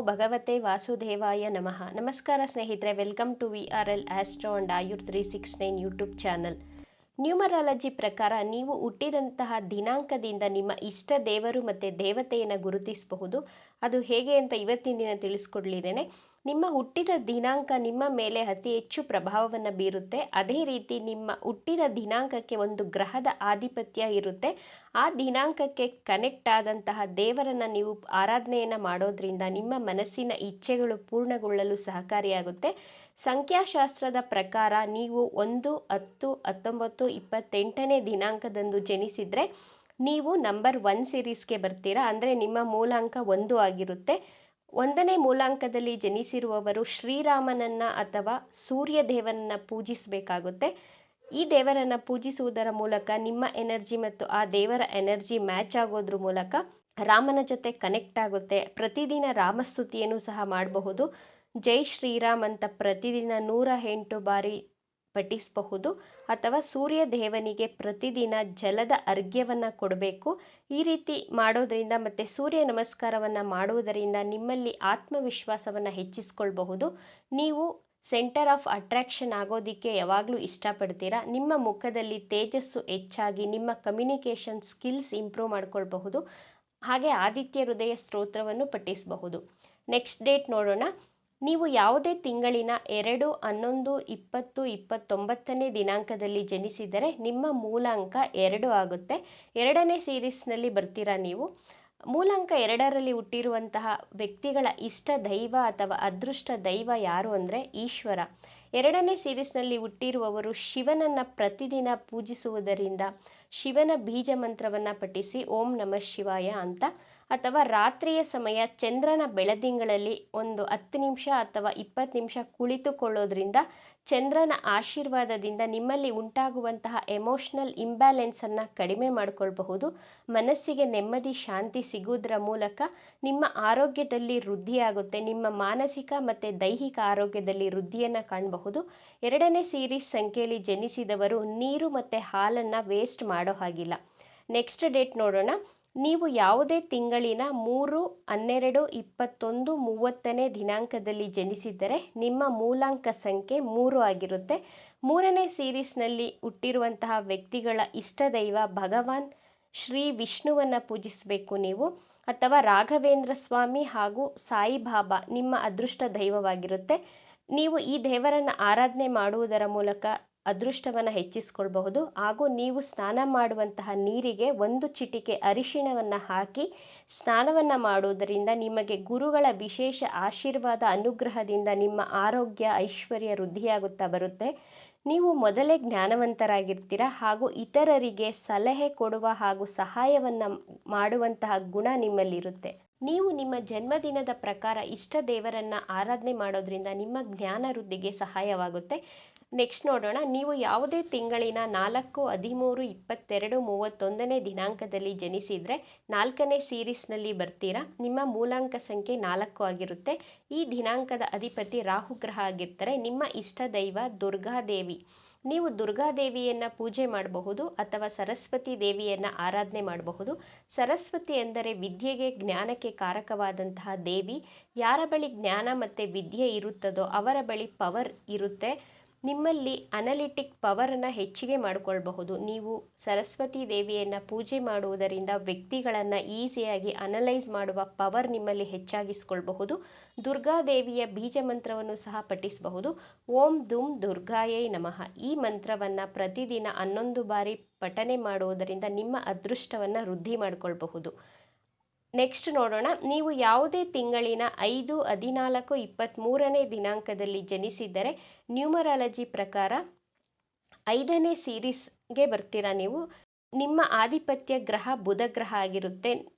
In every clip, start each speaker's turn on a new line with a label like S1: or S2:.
S1: ಭಗವತೆ ವಾಸುದೇವಾಯ ನಮಃ. ನಮಸ್ಕಾರ ಸ್ನೇಹಿತರೆ, welcome to VRL astro and Ayur 369 YouTube channel. Numerology ಪ್ರಕಾರ ನೀವು ಹುಟ್ಟಿದಂತಹ ದಿನಾಂಕದಿಂದ ನಿಮ್ಮ ಇಷ್ಟ ದೇವರು ಮತ್ತು ದೇವತೆಯನ್ನು ಗುರುತಿಸಬಹುದು. ಅದು ಹೇಗೆ ಅಂತ ಇವತ್ತಿನ ದಿನ ತಿಳಿಸ್ಕೊಡ್ಲಿದ್ದೇನೆ. ನಿಮ್ಮ ಹುಟ್ಟಿದ ದಿನಾಂಕ ನಿಮ್ಮ ಮೇಲೆ ಅತಿ ಹೆಚ್ಚು ಪ್ರಭಾವವನ್ನು ಬೀರುತ್ತೆ. ಅದೇ ರೀತಿ ನಿಮ್ಮ ಹುಟ್ಟಿದ ದಿನಾಂಕಕ್ಕೆ ಒಂದು ಗ್ರಹದ ಆಧಿಪತ್ಯ ಇರುತ್ತೆ. ಆ ದಿನಾಂಕಕ್ಕೆ ಕನೆಕ್ಟ್ ಆದಂತಹ ದೇವರನ್ನು ನೀವು ಆರಾಧನೆಯನ್ನು ಮಾಡೋದ್ರಿಂದ ನಿಮ್ಮ ಮನಸ್ಸಿನ ಇಚ್ಛೆಗಳು ಪೂರ್ಣಗೊಳ್ಳಲು ಸಹಕಾರಿಯಾಗುತ್ತೆ. ಸಂಖ್ಯಾಶಾಸ್ತ್ರದ ಪ್ರಕಾರ ನೀವು 1, 10, 19, 28ನೇ ದಿನಾಂಕದಂದು ಜನಿಸಿದರೆ ನೀವು ನಂಬರ್ 1 ಸೀರೀಸ್ಗೆ ಬರ್ತೀರಾ. ಅಂದರೆ ನಿಮ್ಮ ಮೂಲಾಂಕ 1 ಆಗಿರುತ್ತೆ. 1ನೇ ಮೂಲಾಂಕದಲ್ಲಿ ಜನಿಸಿರುವವರು ಶ್ರೀರಾಮನನ್ನು ಅಥವಾ ಸೂರ್ಯ ದೇವನನ್ನು ಪೂಜಿಸಬೇಕಾಗುತ್ತೆ. ಈ ದೇವರನ್ನು ಪೂಜಿಸುವುದರ ಮೂಲಕ ನಿಮ್ಮ ಎನರ್ಜಿ ಮತ್ತು ಆ ದೇವರ ಎನರ್ಜಿ ಮ್ಯಾಚ್ ಆಗೋದ್ರ ಮೂಲಕ ರಾಮನ ಜೊತೆ ಕನೆಕ್ಟ್ ಆಗುತ್ತೆ. ಪ್ರತಿದಿನ ರಾಮಸ್ತುತಿಯನ್ನು ಸಹ ಮಾಡಬಹುದು. ಜೈ ಶ್ರೀರಾಮ್ ಅಂತ ಪ್ರತಿದಿನ 108 ಬಾರಿ ಪಠಿಸಬಹುದು. ಅಥವಾ ಸೂರ್ಯ ದೇವನಿಗೆ ಪ್ರತಿದಿನ ಜಲದ ಅರ್ಘ್ಯವನ್ನು ಕೊಡಬೇಕು. ಈ ರೀತಿ ಮಾಡೋದರಿಂದ ಮತ್ತು ಸೂರ್ಯ ನಮಸ್ಕಾರವನ್ನು ಮಾಡುವುದರಿಂದ ನಿಮ್ಮಲ್ಲಿ ಆತ್ಮವಿಶ್ವಾಸವನ್ನು ಹೆಚ್ಚಿಸ್ಕೊಳ್ಬಹುದು. ನೀವು ಸೆಂಟರ್ ಆಫ್ ಅಟ್ರಾಕ್ಷನ್ ಆಗೋದಕ್ಕೆ ಯಾವಾಗಲೂ ಇಷ್ಟಪಡ್ತೀರಾ. ನಿಮ್ಮ ಮುಖದಲ್ಲಿ ತೇಜಸ್ಸು ಹೆಚ್ಚಾಗಿ ನಿಮ್ಮ ಕಮ್ಯುನಿಕೇಷನ್ ಸ್ಕಿಲ್ಸ್ ಇಂಪ್ರೂವ್ ಮಾಡ್ಕೊಳ್ಬಹುದು. ಹಾಗೆ ಆದಿತ್ಯ ಹೃದಯ ಸ್ತೋತ್ರವನ್ನು ಪಠಿಸಬಹುದು. ನೆಕ್ಸ್ಟ್ ಡೇಟ್ ನೋಡೋಣ. ನೀವು ಯಾವುದೇ ತಿಂಗಳಿನ 2, 11, 20, 29ನೇ ದಿನಾಂಕದಲ್ಲಿ ಜನಿಸಿದರೆ ನಿಮ್ಮ ಮೂಲಾಂಕ 2 ಆಗುತ್ತೆ. 2ನೇ ಸೀರೀಸ್ನಲ್ಲಿ ಬರ್ತೀರಾ ನೀವು. ಮೂಲಾಂಕ 2ರಲ್ಲಿ ಹುಟ್ಟಿರುವಂತಹ ವ್ಯಕ್ತಿಗಳ ಇಷ್ಟ ದೈವ ಅಥವಾ ಅದೃಷ್ಟ ದೈವ ಯಾರು ಅಂದರೆ ಈಶ್ವರ. 2ನೇ ಸೀರೀಸ್ನಲ್ಲಿ ಹುಟ್ಟಿರುವವರು ಶಿವನನ್ನು ಪ್ರತಿದಿನ ಪೂಜಿಸುವುದರಿಂದ ಶಿವನ ಬೀಜ ಮಂತ್ರವನ್ನು ಪಠಿಸಿ ಓಂ ನಮಃ ಶಿವಾಯ ಅಂತ, ಅಥವಾ ರಾತ್ರಿಯ ಸಮಯ ಚಂದ್ರನ ಬೆಳದಿಂಗಳಲ್ಲಿ ಒಂದು 10 ನಿಮಿಷ ಅಥವಾ 20 ನಿಮಿಷ ಕುಳಿತುಕೊಳ್ಳೋದ್ರಿಂದ ಚಂದ್ರನ ಆಶೀರ್ವಾದದಿಂದ ನಿಮ್ಮಲ್ಲಿ ಉಂಟಾಗುವಂತಹ ಎಮೋಷನಲ್ ಇಂಬ್ಯಾಲೆನ್ಸನ್ನು ಕಡಿಮೆ ಮಾಡಿಕೊಳ್ಬಹುದು. ಮನಸ್ಸಿಗೆ ನೆಮ್ಮದಿ ಶಾಂತಿ ಸಿಗುವುದರ ಮೂಲಕ ನಿಮ್ಮ ಆರೋಗ್ಯದಲ್ಲಿ ವೃದ್ಧಿಯಾಗುತ್ತೆ. ನಿಮ್ಮ ಮಾನಸಿಕ ಮತ್ತು ದೈಹಿಕ ಆರೋಗ್ಯದಲ್ಲಿ ವೃದ್ಧಿಯನ್ನು ಕಾಣಬಹುದು. 2ನೇ ಸೀರೀಸ್ ಸಂಖ್ಯೆಯಲ್ಲಿ ಜನಿಸಿದವರು ನೀರು ಮತ್ತು ಹಾಲನ್ನು ವೇಸ್ಟ್ ಮಾಡೋ ಹಾಗಿಲ್ಲ. ನೆಕ್ಸ್ಟ್ ಡೇಟ್ ನೋಡೋಣ. ನೀವು ಯಾವುದೇ ತಿಂಗಳಿನ 3, 12, 21, 30ನೇ ದಿನಾಂಕದಲ್ಲಿ ಜನಿಸಿದ್ದರೆ ನಿಮ್ಮ ಮೂಲಾಂಕ ಸಂಖ್ಯೆ 3 ಆಗಿರುತ್ತೆ. 3ನೇ ಸೀರೀಸ್ನಲ್ಲಿ ಹುಟ್ಟಿರುವಂತಹ ವ್ಯಕ್ತಿಗಳ ಇಷ್ಟ ದೈವ ಭಗವಾನ್ ಶ್ರೀ ವಿಷ್ಣುವನ್ನು ಪೂಜಿಸಬೇಕು ನೀವು, ಅಥವಾ ರಾಘವೇಂದ್ರ ಸ್ವಾಮಿ ಹಾಗೂ ಸಾಯಿಬಾಬಾ ನಿಮ್ಮ ಅದೃಷ್ಟ ದೈವವಾಗಿರುತ್ತೆ. ನೀವು ಈ ದೇವರನ್ನು ಆರಾಧನೆ ಮಾಡುವುದರ ಮೂಲಕ ಅದೃಷ್ಟವನ್ನು ಹೆಚ್ಚಿಸ್ಕೊಳ್ಬಹುದು. ಹಾಗೂ ನೀವು ಸ್ನಾನ ಮಾಡುವಂತಹ ನೀರಿಗೆ 1 ಚಿಟಿಕೆ ಅರಿಶಿಣವನ್ನು ಹಾಕಿ ಸ್ನಾನವನ್ನು ಮಾಡುವುದರಿಂದ ನಿಮಗೆ ಗುರುಗಳ ವಿಶೇಷ ಆಶೀರ್ವಾದ ಅನುಗ್ರಹದಿಂದ ನಿಮ್ಮ ಆರೋಗ್ಯ ಐಶ್ವರ್ಯ ವೃದ್ಧಿಯಾಗುತ್ತಾ ಬರುತ್ತೆ. ನೀವು ಮೊದಲೇ ಜ್ಞಾನವಂತರಾಗಿರ್ತೀರ ಹಾಗೂ ಇತರರಿಗೆ ಸಲಹೆ ಕೊಡುವ ಹಾಗೂ ಸಹಾಯವನ್ನು ಮಾಡುವಂತಹ ಗುಣ ನಿಮ್ಮಲ್ಲಿರುತ್ತೆ. ನೀವು ನಿಮ್ಮ ಜನ್ಮದಿನದ ಪ್ರಕಾರ ಇಷ್ಟ ದೇವರನ್ನು ಆರಾಧನೆ ಮಾಡೋದ್ರಿಂದ ನಿಮ್ಮ ಜ್ಞಾನ ವೃದ್ಧಿಗೆ ಸಹಾಯವಾಗುತ್ತೆ. ನೆಕ್ಸ್ಟ್ ನೋಡೋಣ. ನೀವು ಯಾವುದೇ ತಿಂಗಳಿನ 4, 13, 22, 31ನೇ ದಿನಾಂಕದಲ್ಲಿ ಜನಿಸಿದರೆ 4ನೇ ಸೀರೀಸ್ನಲ್ಲಿ ಬರ್ತೀರಾ. ನಿಮ್ಮ ಮೂಲಾಂಕ ಸಂಖ್ಯೆ 4 ಆಗಿರುತ್ತೆ. ಈ ದಿನಾಂಕದ ಅಧಿಪತಿ ರಾಹುಗ್ರಹ ಆಗಿರ್ತಾರೆ. ನಿಮ್ಮ ಇಷ್ಟ ದೈವ ದುರ್ಗಾದೇವಿ. ನೀವು ದುರ್ಗಾದೇವಿಯನ್ನು ಪೂಜೆ ಮಾಡಬಹುದು ಅಥವಾ ಸರಸ್ವತಿ ದೇವಿಯನ್ನು ಆರಾಧನೆ ಮಾಡಬಹುದು. ಸರಸ್ವತಿ ಎಂದರೆ ವಿದ್ಯೆಗೆ ಜ್ಞಾನಕ್ಕೆ ಕಾರಕವಾದಂತಹ ದೇವಿ. ಯಾರ ಬಳಿ ಜ್ಞಾನ ಮತ್ತು ವಿದ್ಯೆ ಇರುತ್ತದೋ ಅವರ ಬಳಿ ಪವರ್ ಇರುತ್ತೆ. ನಿಮ್ಮಲ್ಲಿ ಅನಲಿಟಿಕ್ ಪವರನ್ನು ಹೆಚ್ಚಿಗೆ ಮಾಡಿಕೊಳ್ಬಹುದು. ನೀವು ಸರಸ್ವತಿ ದೇವಿಯನ್ನು ಪೂಜೆ ಮಾಡುವುದರಿಂದ ವ್ಯಕ್ತಿಗಳನ್ನು ಈಸಿಯಾಗಿ ಅನಲೈಸ್ ಮಾಡುವ ಪವರ್ ನಿಮ್ಮಲ್ಲಿ ಹೆಚ್ಚಾಗಿಸ್ಕೊಳ್ಬಹುದು. ದುರ್ಗಾದೇವಿಯ ಬೀಜ ಮಂತ್ರವನ್ನು ಸಹ ಪಠಿಸಬಹುದು. ಓಂ ದುಂ ದುರ್ಗಾಯೈ ನಮಃ. ಈ ಮಂತ್ರವನ್ನು ಪ್ರತಿದಿನ 11 ಬಾರಿ ಪಠನೆ ಮಾಡುವುದರಿಂದ ನಿಮ್ಮ ಅದೃಷ್ಟವನ್ನು ವೃದ್ಧಿ ಮಾಡಿಕೊಳ್ಬಹುದು. ನೆಕ್ಸ್ಟ್ ನೋಡೋಣ. ನೀವು ಯಾವುದೇ ತಿಂಗಳಿನ 5, 14, 23ನೇ ದಿನಾಂಕದಲ್ಲಿ ಜನಿಸಿದರೆ ನ್ಯೂಮರಾಲಜಿ ಪ್ರಕಾರ 5ನೇ ಸೀರೀಸ್ಗೆ ಬರ್ತೀರಾ ನೀವು. ನಿಮ್ಮ ಆಧಿಪತ್ಯ ಗ್ರಹ ಬುಧ ಗ್ರಹ ಆಗಿರುತ್ತೆ.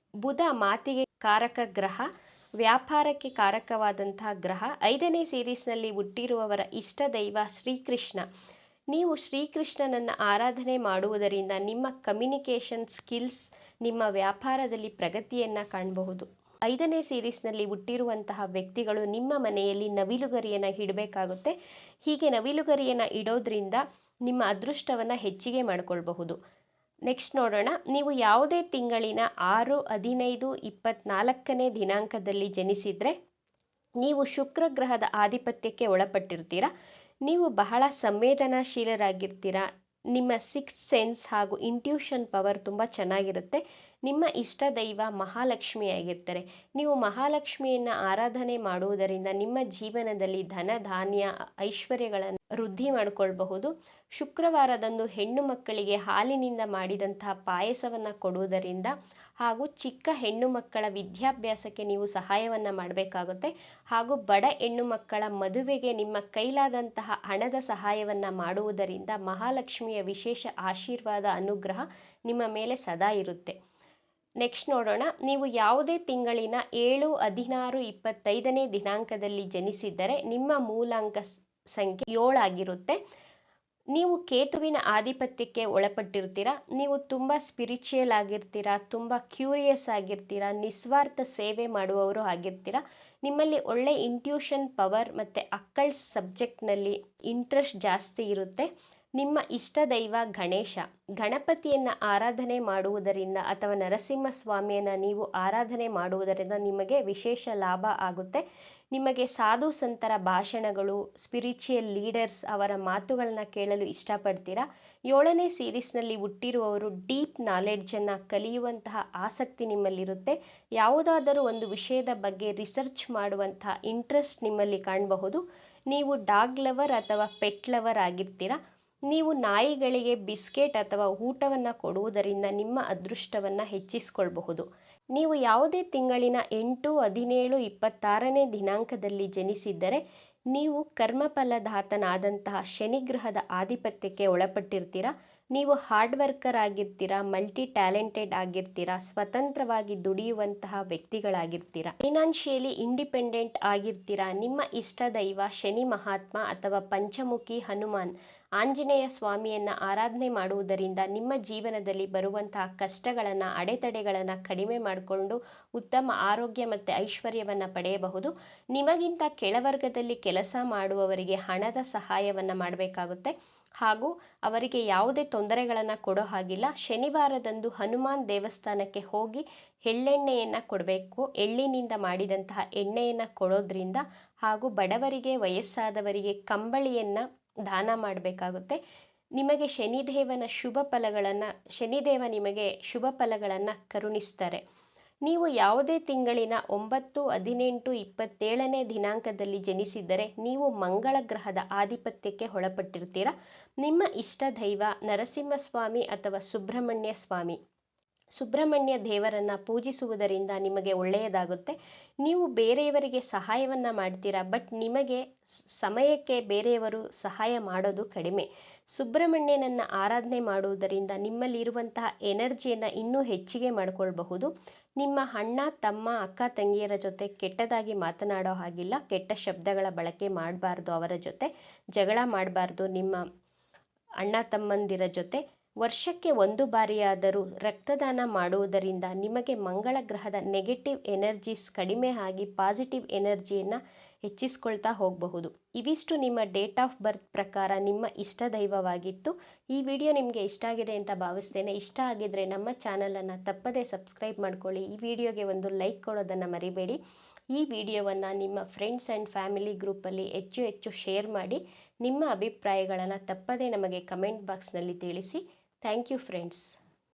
S1: ಬುಧ ಮಾತಿಗೆ ಕಾರಕ ಗ್ರಹ, ವ್ಯಾಪಾರಕ್ಕೆ ಕಾರಕವಾದಂತಹ ಗ್ರಹ. 5ನೇ ಸೀರೀಸ್ನಲ್ಲಿ ಹುಟ್ಟಿರುವವರ ಇಷ್ಟ ದೈವ ಶ್ರೀಕೃಷ್ಣ. ನೀವು ಶ್ರೀಕೃಷ್ಣನನ್ನು ಆರಾಧನೆ ಮಾಡುವುದರಿಂದ ನಿಮ್ಮ ಕಮ್ಯುನಿಕೇಷನ್ ಸ್ಕಿಲ್ಸ್, ನಿಮ್ಮ ವ್ಯಾಪಾರದಲ್ಲಿ ಪ್ರಗತಿಯನ್ನು ಕಾಣಬಹುದು. 5ನೇ ಸೀರೀಸ್ನಲ್ಲಿ ಹುಟ್ಟಿರುವಂತಹ ವ್ಯಕ್ತಿಗಳು ನಿಮ್ಮ ಮನೆಯಲ್ಲಿ ನವಿಲುಗರಿಯನ್ನು ಇಡಬೇಕಾಗುತ್ತೆ. ಹೀಗೆ ನವಿಲುಗರಿಯನ್ನು ಇಡೋದ್ರಿಂದ ನಿಮ್ಮ ಅದೃಷ್ಟವನ್ನು ಹೆಚ್ಚಿಗೆ ಮಾಡಿಕೊಳ್ಬಹುದು. ನೆಕ್ಸ್ಟ್ ನೋಡೋಣ. ನೀವು ಯಾವುದೇ ತಿಂಗಳಿನ 6, 15, 24ನೇ ದಿನಾಂಕದಲ್ಲಿ ಜನಿಸಿದರೆ ನೀವು ಶುಕ್ರ ಗ್ರಹದ ಆಧಿಪತ್ಯಕ್ಕೆ ಒಳಪಟ್ಟಿರ್ತೀರ. ನೀವು ಬಹಳ ಸಂವೇದನಾಶೀಲರಾಗಿರ್ತೀರ. ನಿಮ್ಮ ಸಿಕ್ಸ್ತ್ ಸೆನ್ಸ್ ಹಾಗೂ ಇಂಟ್ಯೂಷನ್ ಪವರ್ ತುಂಬ ಚೆನ್ನಾಗಿರುತ್ತೆ. ನಿಮ್ಮ ಇಷ್ಟ ದೈವ ಮಹಾಲಕ್ಷ್ಮಿಯಾಗಿರ್ತಾರೆ. ನೀವು ಮಹಾಲಕ್ಷ್ಮಿಯನ್ನು ಆರಾಧನೆ ಮಾಡುವುದರಿಂದ ನಿಮ್ಮ ಜೀವನದಲ್ಲಿ ಧನ ಧಾನ್ಯ ಐಶ್ವರ್ಯಗಳನ್ನು ವೃದ್ಧಿ ಮಾಡಿಕೊಳ್ಬಹುದು. ಶುಕ್ರವಾರದಂದು ಹೆಣ್ಣು ಮಕ್ಕಳಿಗೆ ಹಾಲಿನಿಂದ ಮಾಡಿದಂತಹ ಪಾಯಸವನ್ನು ಕೊಡುವುದರಿಂದ ಹಾಗೂ ಚಿಕ್ಕ ಹೆಣ್ಣು ಮಕ್ಕಳ ವಿದ್ಯಾಭ್ಯಾಸಕ್ಕೆ ನೀವು ಸಹಾಯವನ್ನು ಮಾಡಬೇಕಾಗುತ್ತೆ. ಹಾಗೂ ಬಡ ಹೆಣ್ಣು ಮಕ್ಕಳ ಮದುವೆಗೆ ನಿಮ್ಮ ಕೈಲಾದಂತಹ ಹಣದ ಸಹಾಯವನ್ನು ಮಾಡುವುದರಿಂದ ಮಹಾಲಕ್ಷ್ಮಿಯ ವಿಶೇಷ ಆಶೀರ್ವಾದ ಅನುಗ್ರಹ ನಿಮ್ಮ ಮೇಲೆ ಸದಾ ಇರುತ್ತೆ. ನೆಕ್ಸ್ಟ್ ನೋಡೋಣ. ನೀವು ಯಾವುದೇ ತಿಂಗಳಿನ 7, 16, 25ನೇ ದಿನಾಂಕದಲ್ಲಿ ಜನಿಸಿದ್ದರೆ ನಿಮ್ಮ ಮೂಲಾಂಕ ಸಂಖ್ಯೆ 7 ಆಗಿರುತ್ತೆ. ನೀವು ಕೇತುವಿನ ಆಧಿಪತ್ಯಕ್ಕೆ ಒಳಪಟ್ಟಿರ್ತೀರ. ನೀವು ತುಂಬ ಸ್ಪಿರಿಚುಯಲ್ ಆಗಿರ್ತೀರ, ತುಂಬ ಕ್ಯೂರಿಯಸ್ ಆಗಿರ್ತೀರ, ನಿಸ್ವಾರ್ಥ ಸೇವೆ ಮಾಡುವವರು ಆಗಿರ್ತೀರ. ನಿಮ್ಮಲ್ಲಿ ಒಳ್ಳೆ ಇಂಟ್ಯೂಷನ್ ಪವರ್ ಮತ್ತು ಅಕ್ಕಲ್ಟ್ ಸಬ್ಜೆಕ್ಟ್ನಲ್ಲಿ ಇಂಟ್ರೆಸ್ಟ್ ಜಾಸ್ತಿ ಇರುತ್ತೆ. ನಿಮ್ಮ ಇಷ್ಟ ದೈವ ಗಣೇಶ. ಗಣಪತಿಯನ್ನು ಆರಾಧನೆ ಮಾಡುವುದರಿಂದ ಅಥವಾ ನರಸಿಂಹಸ್ವಾಮಿಯನ್ನು ನೀವು ಆರಾಧನೆ ಮಾಡುವುದರಿಂದ ನಿಮಗೆ ವಿಶೇಷ ಲಾಭ ಆಗುತ್ತೆ. ನಿಮಗೆ ಸಾಧು ಸಂತರ ಭಾಷಣಗಳು, ಸ್ಪಿರಿಚುಯಲ್ ಲೀಡರ್ಸ್ ಅವರ ಮಾತುಗಳನ್ನ ಕೇಳಲು ಇಷ್ಟಪಡ್ತೀರಾ. 7ನೇ ಸೀರೀಸ್ನಲ್ಲಿ ಹುಟ್ಟಿರುವವರು ಡೀಪ್ ನಾಲೆಡ್ಜನ್ನು ಕಲಿಯುವಂತಹ ಆಸಕ್ತಿ ನಿಮ್ಮಲ್ಲಿರುತ್ತೆ. ಯಾವುದಾದರೂ ಒಂದು ವಿಷಯದ ಬಗ್ಗೆ ರಿಸರ್ಚ್ ಮಾಡುವಂತಹ ಇಂಟ್ರೆಸ್ಟ್ ನಿಮ್ಮಲ್ಲಿ ಕಾಣಬಹುದು. ನೀವು ಡಾಗ್ ಲವರ್ ಅಥವಾ ಪೆಟ್ ಲವರ್ ಆಗಿರ್ತೀರಾ. ನೀವು ನಾಯಿಗಳಿಗೆ ಬಿಸ್ಕೆಟ್ ಅಥವಾ ಊಟವನ್ನು ಕೊಡುವುದರಿಂದ ನಿಮ್ಮ ಅದೃಷ್ಟವನ್ನು ಹೆಚ್ಚಿಸಿಕೊಳ್ಳಬಹುದು. ನೀವು ಯಾವುದೇ ತಿಂಗಳಿನ 8, 17, 26ನೇ ದಿನಾಂಕದಲ್ಲಿ ಜನಿಸಿದ್ದರೆ ನೀವು ಕರ್ಮಫಲದಾತನಾದಂತಹ ಶನಿಗ್ರಹದ ಆಧಿಪತ್ಯಕ್ಕೆ ಒಳಪಟ್ಟಿರ್ತೀರ. ನೀವು ಹಾರ್ಡ್ ವರ್ಕರ್ ಆಗಿರ್ತೀರ, ಮಲ್ಟಿ ಟ್ಯಾಲೆಂಟೆಡ್ ಆಗಿರ್ತೀರ, ಸ್ವತಂತ್ರವಾಗಿ ದುಡಿಯುವಂತಹ ವ್ಯಕ್ತಿಗಳಾಗಿರ್ತೀರ, ಫೈನಾನ್ಷಿಯಲಿ ಇಂಡಿಪೆಂಡೆಂಟ್ ಆಗಿರ್ತೀರ. ನಿಮ್ಮ ಇಷ್ಟ ದೈವ ಶನಿ ಮಹಾತ್ಮ ಅಥವಾ ಪಂಚಮುಖಿ ಹನುಮಾನ್ ಆಂಜನೇಯ ಸ್ವಾಮಿಯನ್ನು ಆರಾಧನೆ ಮಾಡುವುದರಿಂದ ನಿಮ್ಮ ಜೀವನದಲ್ಲಿ ಬರುವಂತಹ ಕಷ್ಟಗಳನ್ನು, ಅಡೆತಡೆಗಳನ್ನು ಕಡಿಮೆ ಮಾಡಿಕೊಂಡು ಉತ್ತಮ ಆರೋಗ್ಯ ಮತ್ತು ಐಶ್ವರ್ಯವನ್ನು ಪಡೆಯಬಹುದು. ನಿಮಗಿಂತ ಕೆಳವರ್ಗದಲ್ಲಿ ಕೆಲಸ ಮಾಡುವವರಿಗೆ ಹಣದ ಸಹಾಯವನ್ನು ಮಾಡಬೇಕಾಗುತ್ತೆ ಹಾಗೂ ಅವರಿಗೆ ಯಾವುದೇ ತೊಂದರೆಗಳನ್ನು ಕೊಡೋ ಹಾಗಿಲ್ಲ. ಶನಿವಾರದಂದು ಹನುಮಾನ್ ದೇವಸ್ಥಾನಕ್ಕೆ ಹೋಗಿ ಎಳ್ಳೆಣ್ಣೆಯನ್ನು ಕೊಡಬೇಕು. ಎಳ್ಳಿನಿಂದ ಮಾಡಿದಂತಹ ಎಣ್ಣೆಯನ್ನು ಕೊಡೋದ್ರಿಂದ ಹಾಗೂ ಬಡವರಿಗೆ, ವಯಸ್ಸಾದವರಿಗೆ ಕಂಬಳಿಯನ್ನು ದಾನ ಮಾಡಬೇಕಾಗುತ್ತೆ. ನಿಮಗೆ ಶನಿದೇವ ನಿಮಗೆ ಶುಭ ಫಲಗಳನ್ನು ಕರುಣಿಸ್ತಾರೆ. ನೀವು ಯಾವುದೇ ತಿಂಗಳಿನ 9, 18, 27ನೇ ದಿನಾಂಕದಲ್ಲಿ ಜನಿಸಿದ್ದರೆ ನೀವು ಮಂಗಳ ಗ್ರಹದ ಆಧಿಪತ್ಯಕ್ಕೆ ಒಳಪಟ್ಟಿರ್ತೀರ. ನಿಮ್ಮ ಇಷ್ಟ ದೈವ ನರಸಿಂಹಸ್ವಾಮಿ ಅಥವಾ ಸುಬ್ರಹ್ಮಣ್ಯ ಸ್ವಾಮಿ. ಸುಬ್ರಹ್ಮಣ್ಯ ದೇವರನ್ನು ಪೂಜಿಸುವುದರಿಂದ ನಿಮಗೆ ಒಳ್ಳೆಯದಾಗುತ್ತೆ. ನೀವು ಬೇರೆಯವರಿಗೆ ಸಹಾಯವನ್ನು ಮಾಡ್ತೀರಾ, ಬಟ್ ನಿಮಗೆ ಸಮಯಕ್ಕೆ ಬೇರೆಯವರು ಸಹಾಯ ಮಾಡೋದು ಕಡಿಮೆ. ಸುಬ್ರಹ್ಮಣ್ಯನನ್ನು ಆರಾಧನೆ ಮಾಡುವುದರಿಂದ ನಿಮ್ಮಲ್ಲಿರುವಂತಹ ಎನರ್ಜಿಯನ್ನು ಇನ್ನೂ ಹೆಚ್ಚಿಗೆ ಮಾಡಿಕೊಳ್ಬಹುದು. ನಿಮ್ಮ ಅಣ್ಣ, ತಮ್ಮ, ಅಕ್ಕ, ತಂಗಿಯರ ಜೊತೆ ಕೆಟ್ಟದಾಗಿ ಮಾತನಾಡೋ ಹಾಗಿಲ್ಲ. ಕೆಟ್ಟ ಶಬ್ದಗಳ ಬಳಕೆ ಮಾಡಬಾರ್ದು. ಅವರ ಜೊತೆ ಜಗಳ ಮಾಡಬಾರ್ದು. ನಿಮ್ಮ ಅಣ್ಣ ತಮ್ಮಂದಿರ ಜೊತೆ ವರ್ಷಕ್ಕೆ 1 ಬಾರಿಯಾದರೂ ರಕ್ತದಾನ ಮಾಡುವುದರಿಂದ ನಿಮಗೆ ಮಂಗಳ ಗ್ರಹದ ನೆಗೆಟಿವ್ ಎನರ್ಜೀಸ್ ಕಡಿಮೆ ಆಗಿ ಪಾಸಿಟಿವ್ ಎನರ್ಜಿಯನ್ನು ಹೆಚ್ಚಿಸ್ಕೊಳ್ತಾ ಹೋಗಬಹುದು. ಇವಿಷ್ಟು ನಿಮ್ಮ ಡೇಟ್ ಆಫ್ ಬರ್ತ್ ಪ್ರಕಾರ ನಿಮ್ಮ ಇಷ್ಟ ದೈವವಾಗಿತ್ತು. ಈ ವಿಡಿಯೋ ನಿಮಗೆ ಇಷ್ಟ ಆಗಿದೆ ಅಂತ ಭಾವಿಸ್ತೇನೆ. ಇಷ್ಟ ಆಗಿದ್ರೆ ನಮ್ಮ ಚಾನಲನ್ನು ತಪ್ಪದೇ ಸಬ್ಸ್ಕ್ರೈಬ್ ಮಾಡ್ಕೊಳ್ಳಿ. ಈ ವಿಡಿಯೋಗೆ ಒಂದು ಲೈಕ್ ಕೊಡೋದನ್ನು ಮರಿಬೇಡಿ. ಈ ವಿಡಿಯೋವನ್ನು ನಿಮ್ಮ ಫ್ರೆಂಡ್ಸ್ ಆ್ಯಂಡ್ ಫ್ಯಾಮಿಲಿ ಗ್ರೂಪಲ್ಲಿ ಹೆಚ್ಚು ಶೇರ್ ಮಾಡಿ. ನಿಮ್ಮ ಅಭಿಪ್ರಾಯಗಳನ್ನು ತಪ್ಪದೇ ನಮಗೆ ಕಮೆಂಟ್ ಬಾಕ್ಸ್ನಲ್ಲಿ ತಿಳಿಸಿ. Thank you friends.